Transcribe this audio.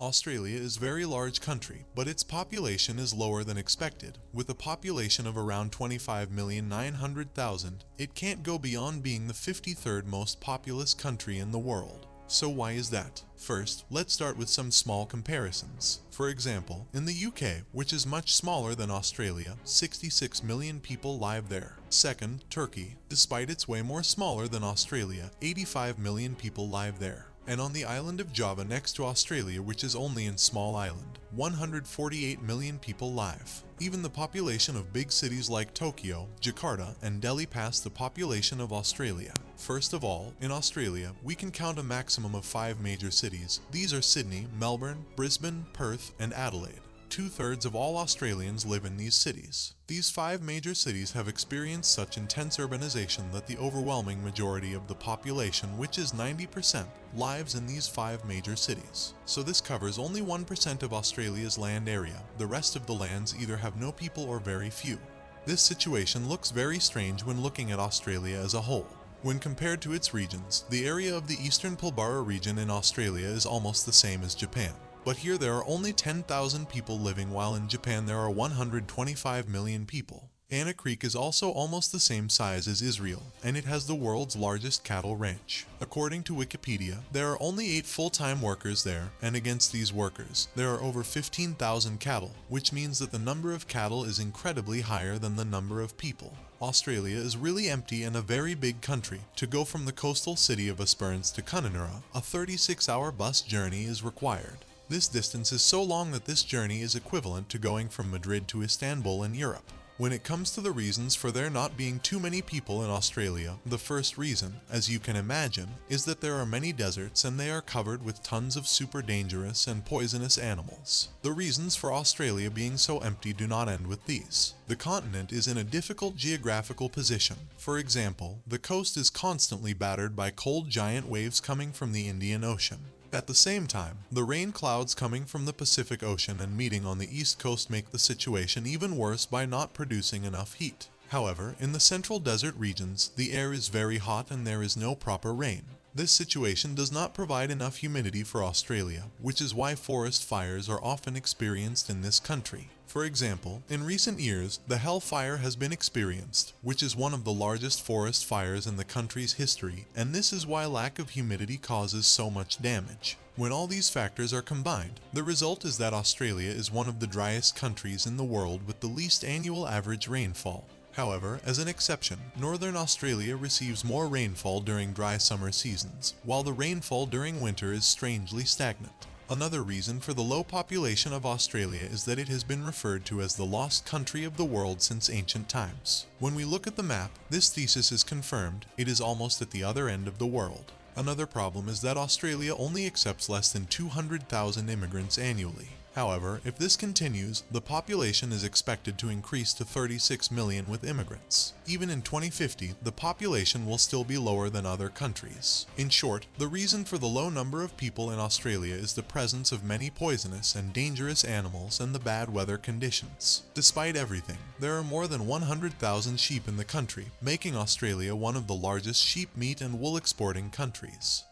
Australia is a very large country, but its population is lower than expected. With a population of around 25,900,000, it can't go beyond being the 53rd most populous country in the world. So why is that? First, let's start with some small comparisons. For example, in the UK, which is much smaller than Australia, 66 million people live there. Second, Turkey. Despite its way more smaller than Australia, 85 million people live there. And on the island of Java next to Australia, which is only a small island, 148 million people live. Even the population of big cities like Tokyo, Jakarta, and Delhi pass the population of Australia. First of all, in Australia, we can count a maximum of 5 major cities. These are Sydney, Melbourne, Brisbane, Perth, and Adelaide. 2/3 of all Australians live in these cities. These 5 major cities have experienced such intense urbanization that the overwhelming majority of the population, which is 90%, lives in these 5 major cities. So this covers only 1% of Australia's land area. The rest of the lands either have no people or very few. This situation looks very strange when looking at Australia as a whole. When compared to its regions, the area of the Eastern Pilbara region in Australia is almost the same as Japan. But here there are only 10,000 people living, while in Japan there are 125 million people. Anna Creek is also almost the same size as Israel, and it has the world's largest cattle ranch. According to Wikipedia, there are only 8 full-time workers there, and against these workers, there are over 15,000 cattle, which means that the number of cattle is incredibly higher than the number of people. Australia is really empty and a very big country. To go from the coastal city of Esperance to Kununurra, a 36-hour bus journey is required. This distance is so long that this journey is equivalent to going from Madrid to Istanbul in Europe. When it comes to the reasons for there not being too many people in Australia, the first reason, as you can imagine, is that there are many deserts and they are covered with tons of super dangerous and poisonous animals. The reasons for Australia being so empty do not end with these. The continent is in a difficult geographical position. For example, the coast is constantly battered by cold giant waves coming from the Indian Ocean. At the same time, the rain clouds coming from the Pacific Ocean and meeting on the east coast make the situation even worse by not producing enough heat. However, in the central desert regions, the air is very hot and there is no proper rain. This situation does not provide enough humidity for Australia, which is why forest fires are often experienced in this country. For example, in recent years, the Hellfire has been experienced, which is one of the largest forest fires in the country's history, and this is why lack of humidity causes so much damage. When all these factors are combined, the result is that Australia is one of the driest countries in the world with the least annual average rainfall. However, as an exception, Northern Australia receives more rainfall during dry summer seasons, while the rainfall during winter is strangely stagnant. Another reason for the low population of Australia is that it has been referred to as the lost country of the world since ancient times. When we look at the map, this thesis is confirmed. It is almost at the other end of the world. Another problem is that Australia only accepts less than 200,000 immigrants annually. However, if this continues, the population is expected to increase to 36 million with immigrants. Even in 2050, the population will still be lower than other countries. In short, the reason for the low number of people in Australia is the presence of many poisonous and dangerous animals and the bad weather conditions. Despite everything, there are more than 100,000 sheep in the country, making Australia one of the largest sheep meat and wool exporting countries.